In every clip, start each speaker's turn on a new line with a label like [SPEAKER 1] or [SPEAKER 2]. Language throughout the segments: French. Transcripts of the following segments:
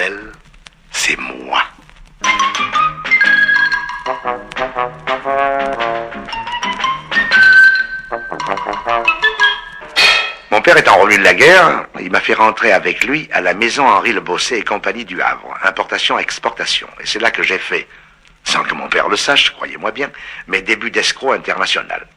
[SPEAKER 1] fidèle, c'est moi. Mon père étant revenu de la guerre, il m'a fait rentrer avec lui à la maison Henri Le Bossé et compagnie du Havre, importation-exportation. Et c'est là que j'ai fait, sans que mon père le sache, croyez-moi bien, mes débuts d'escroc international.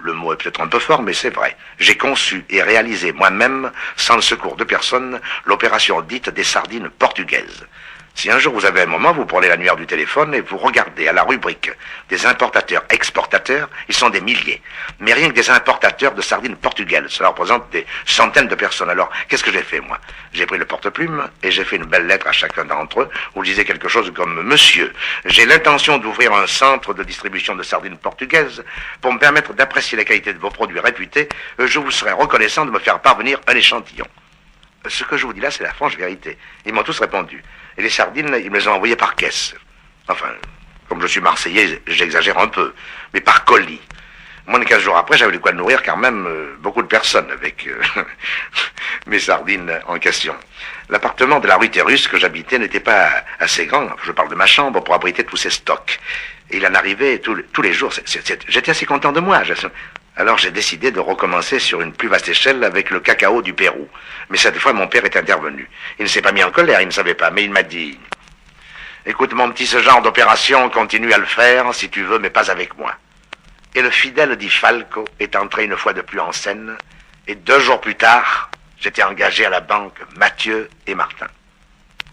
[SPEAKER 1] Le mot est peut-être un peu fort, mais c'est vrai. J'ai conçu et réalisé moi-même, sans le secours de personne, l'opération dite des sardines portugaises. Si un jour vous avez un moment, vous prenez l'annuaire du téléphone et vous regardez à la rubrique des importateurs-exportateurs, ils sont des milliers. Mais rien que des importateurs de sardines portugaises, cela représente des centaines de personnes. Alors, qu'est-ce que j'ai fait, moi? J'ai pris le porte-plume et j'ai fait une belle lettre à chacun d'entre eux où je disais quelque chose comme « Monsieur, j'ai l'intention d'ouvrir un centre de distribution de sardines portugaises pour me permettre d'apprécier la qualité de vos produits réputés. Je vous serais reconnaissant de me faire parvenir un échantillon. » Ce que je vous dis là, c'est la franche vérité. Ils m'ont tous répondu. Et les sardines, ils me les ont envoyées par caisse. Enfin, comme je suis Marseillais, j'exagère un peu. Mais par colis. Moins de 15 jours après, j'avais de quoi nourrir quand même beaucoup de personnes avec mes sardines en question. L'appartement de la rue Terrus que j'habitais n'était pas assez grand. Je parle de ma chambre pour abriter tous ces stocks. Et il en arrivait tous les jours. J'étais assez content de moi. Alors j'ai décidé de recommencer sur une plus vaste échelle avec le cacao du Pérou. Mais cette fois, mon père est intervenu. Il ne s'est pas mis en colère, il ne savait pas, mais il m'a dit « Écoute, mon petit, ce genre d'opération, continue à le faire, si tu veux, mais pas avec moi. » Et le fidèle Di Falco est entré une fois de plus en scène, et 2 jours plus tard, j'étais engagé à la banque Mathieu et Martin.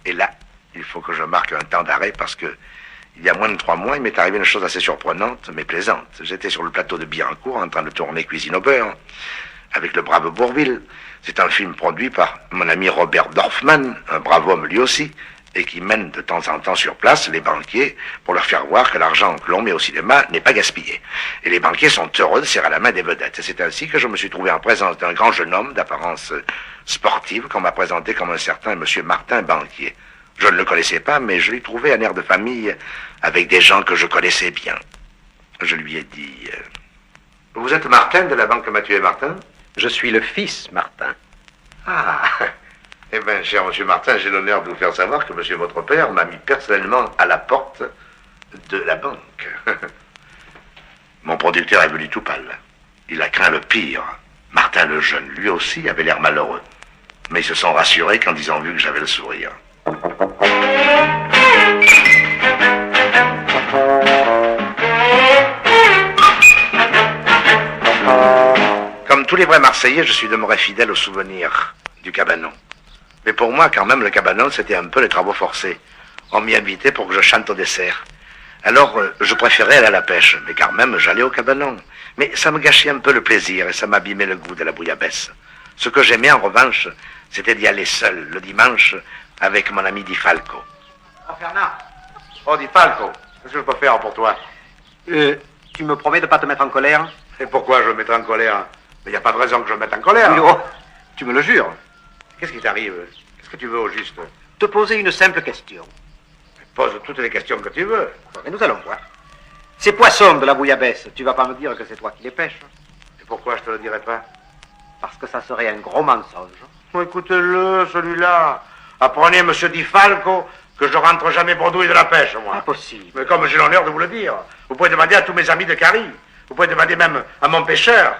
[SPEAKER 1] Et là, il faut que je marque un temps d'arrêt parce que il y a moins de 3 mois, il m'est arrivé une chose assez surprenante, mais plaisante. J'étais sur le plateau de Billancourt en train de tourner Cuisine au beurre avec le brave Bourvil. C'est un film produit par mon ami Robert Dorfman, un brave homme lui aussi, et qui mène de temps en temps sur place les banquiers pour leur faire voir que l'argent que l'on met au cinéma n'est pas gaspillé. Et les banquiers sont heureux de serrer la main des vedettes. Et c'est ainsi que je me suis trouvé en présence d'un grand jeune homme d'apparence sportive qu'on m'a présenté comme un certain monsieur Martin Banquier. Je ne le connaissais pas, mais je lui trouvais un air de famille avec des gens que je connaissais bien. Je lui ai dit « Vous êtes Martin de la banque Mathieu et Martin ?»
[SPEAKER 2] Je suis le fils Martin.
[SPEAKER 1] Ah, eh bien, cher monsieur Martin, j'ai l'honneur de vous faire savoir que monsieur votre père m'a mis personnellement à la porte de la banque. Mon producteur est venu tout pâle. Il a craint le pire. Martin le jeune, lui aussi, avait l'air malheureux. Mais ils se sont rassurés quand ils ont vu que j'avais le sourire. Comme tous les vrais Marseillais, je suis demeuré fidèle au souvenir du cabanon. Mais pour moi, quand même, le cabanon, c'était un peu les travaux forcés. On m'y invitait pour que je chante au dessert. Alors, je préférais aller à la pêche, mais quand même, j'allais au cabanon. Mais ça me gâchait un peu le plaisir et ça m'abîmait le goût de la bouillabaisse. Ce que j'aimais, en revanche, c'était d'y aller seul, le dimanche, avec mon ami Di Falco.
[SPEAKER 2] Oh, Fernand.
[SPEAKER 1] Oh, Di Falco, qu'est-ce que je peux faire pour toi?
[SPEAKER 2] Tu me promets de ne pas te mettre en colère?
[SPEAKER 1] Et pourquoi je me mettrais en colère? Mais il n'y a pas de raison que je me mette en colère.
[SPEAKER 2] Oui, oh, tu me le jures.
[SPEAKER 1] Qu'est-ce qui t'arrive? Qu'est-ce que tu veux au juste?
[SPEAKER 2] Te poser une simple question.
[SPEAKER 1] Pose toutes les questions que tu veux.
[SPEAKER 2] Mais nous allons voir. Ces poissons de la bouillabaisse, tu vas pas me dire que c'est toi qui les pêches?
[SPEAKER 1] Et pourquoi je te le dirais pas?
[SPEAKER 2] Parce que ça serait un gros mensonge.
[SPEAKER 1] Oh, écoutez-le, celui-là. Apprenez, monsieur Di Falco, que je rentre jamais bredouille de la pêche, moi.
[SPEAKER 2] Impossible.
[SPEAKER 1] Mais comme j'ai l'honneur de vous le dire, vous pouvez demander à tous mes amis de Carrie. Vous pouvez demander même à mon pêcheur.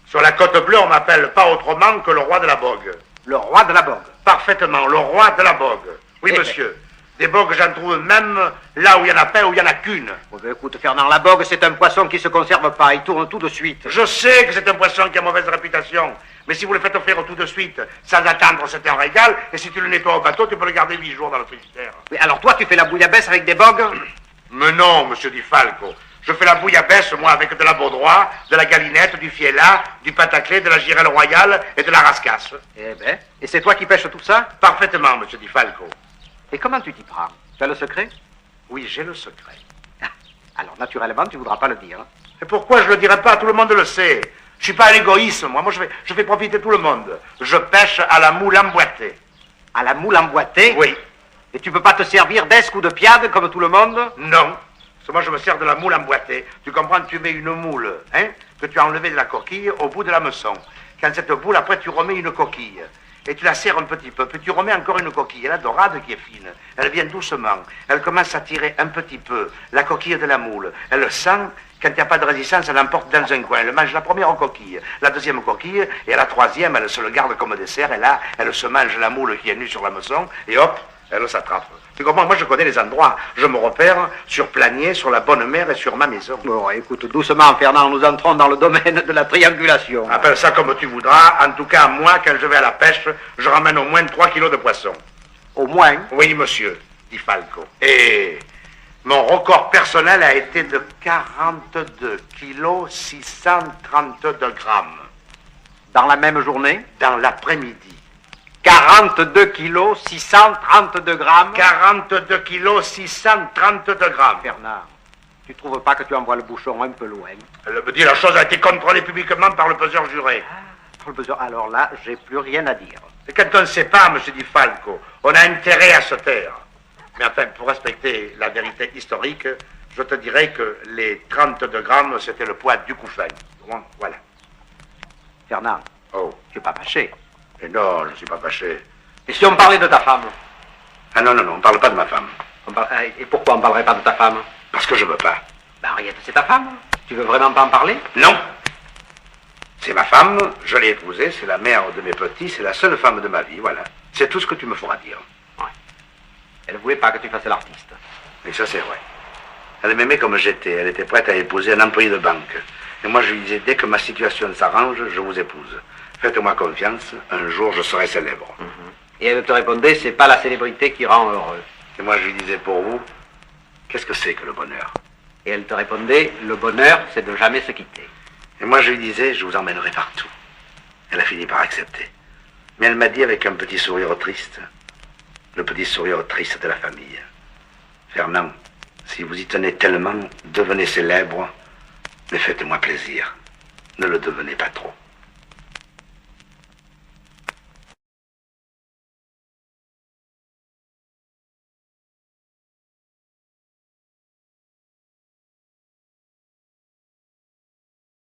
[SPEAKER 1] Sur la côte bleue, on m'appelle pas autrement que le roi de la bogue.
[SPEAKER 2] Le roi de la bogue?
[SPEAKER 1] Parfaitement, le roi de la bogue. Oui,
[SPEAKER 2] Eh
[SPEAKER 1] monsieur. Des bogues, j'en trouve même là où il y en a pas, où il y en a qu'une.
[SPEAKER 2] Oh, ben, écoute, Fernand, la bogue, c'est un poisson qui se conserve pas. Il tourne tout de suite.
[SPEAKER 1] Je sais que c'est un poisson qui a mauvaise réputation. Mais si vous le faites offrir tout de suite, sans attendre, c'est un régal. Et si tu le nettoies au bateau, tu peux le garder 8 jours dans le frigidaire.
[SPEAKER 2] Oui, alors toi, tu fais la bouillabaisse avec des bogues?
[SPEAKER 1] Mais non, monsieur Di Falco. Je fais la bouillabaisse, moi, avec de la baudroie, de la galinette, du fiella, du pataclé, de la girelle royale et de la rascasse.
[SPEAKER 2] Eh ben, et c'est toi qui pêches tout ça?
[SPEAKER 1] Parfaitement, monsieur Di Falco.
[SPEAKER 2] Et comment tu t'y prends? Tu as le secret?
[SPEAKER 1] Oui, j'ai le secret.
[SPEAKER 2] Ah, alors, naturellement, tu voudras pas le dire.
[SPEAKER 1] Et pourquoi je le dirais pas? Tout le monde le sait. Je suis pas un égoïste, moi. Moi, je fais profiter tout le monde. Je pêche à la moule emboîtée.
[SPEAKER 2] À la moule emboîtée?
[SPEAKER 1] Oui.
[SPEAKER 2] Et tu peux pas te servir d'esque ou de piade comme tout le monde?
[SPEAKER 1] Non. Parce que moi, je me sers de la moule emboîtée. Tu comprends? Tu mets une moule, hein, que tu as enlevée de la coquille au bout de l'hameçon. Quand cette boule, après, tu remets une coquille. et tu la serres un petit peu, puis tu remets encore une coquille. Elle a dorade qui est fine. Elle vient doucement. Elle commence à tirer un petit peu la coquille de la moule. Elle le sent. Quand il n'y a pas de résistance, elle l'emporte dans un coin. Elle mange la première coquille, la deuxième coquille, et à la troisième, elle se le garde comme dessert. Et là, elle se mange la moule qui est nue sur la maçon, et hop, elle s'attrape. Tu comprends? Moi, je connais les endroits. Je me repère sur Planier, sur la Bonne Mère et sur ma maison.
[SPEAKER 2] Bon, écoute, doucement, Fernand, nous entrons dans le domaine de la triangulation.
[SPEAKER 1] Appelle ça comme tu voudras. En tout cas, moi, quand je vais à la pêche, je ramène au moins 3 kilos de poisson.
[SPEAKER 2] Au moins?
[SPEAKER 1] Oui, monsieur, dit Falco. Et mon record personnel a été de 42 kilos 632 grammes.
[SPEAKER 2] Dans la même journée?
[SPEAKER 1] Dans l'après-midi.
[SPEAKER 2] 42 kilos 632 grammes.
[SPEAKER 1] 42 kilos 632 grammes.
[SPEAKER 2] Bernard, tu trouves pas que tu envoies le bouchon un peu loin?
[SPEAKER 1] Elle me dit la chose a été contrôlée publiquement par le peseur juré.
[SPEAKER 2] Pour le besoin. Alors là, j'ai plus rien à dire.
[SPEAKER 1] Et quand on ne sait pas, monsieur Di Falco, on a intérêt à se taire. Mais enfin, pour respecter la vérité historique, je te dirais que les 32 grammes, c'était le poids du couffin. Bon, voilà.
[SPEAKER 2] Fernand,
[SPEAKER 1] Oh.
[SPEAKER 2] tu es pas fâché.
[SPEAKER 1] Et non, je ne suis pas fâché.
[SPEAKER 2] Et si on parlait de ta femme?
[SPEAKER 1] Ah non, non, non, on ne parle pas de ma femme.
[SPEAKER 2] Et pourquoi on parlerait pas de ta femme?
[SPEAKER 1] Parce que je veux pas.
[SPEAKER 2] Ben, Henriette, c'est ta femme. Tu veux vraiment pas en parler?
[SPEAKER 1] Non. C'est ma femme, je l'ai épousée, c'est la mère de mes petits, c'est la seule femme de ma vie, voilà. C'est tout ce que tu me feras dire.
[SPEAKER 2] Ouais. Elle voulait pas que tu fasses l'artiste.
[SPEAKER 1] Et ça, c'est vrai. Elle m'aimait comme j'étais. Elle était prête à épouser un employé de banque. Et moi, je lui disais, dès que ma situation s'arrange, je vous épouse. Faites-moi confiance, un jour, je serai célèbre.
[SPEAKER 2] Et elle te répondait, c'est pas la célébrité qui rend heureux.
[SPEAKER 1] Et moi, je lui disais, pour vous, qu'est-ce que c'est que le bonheur?
[SPEAKER 2] Et elle te répondait, le bonheur, c'est de jamais se quitter.
[SPEAKER 1] Et moi, je lui disais, je vous emmènerai partout. Elle a fini par accepter. Mais elle m'a dit avec un petit sourire triste, le petit sourire triste de la famille, Fernand, si vous y tenez tellement, devenez célèbre, mais faites-moi plaisir. Ne le devenez pas trop.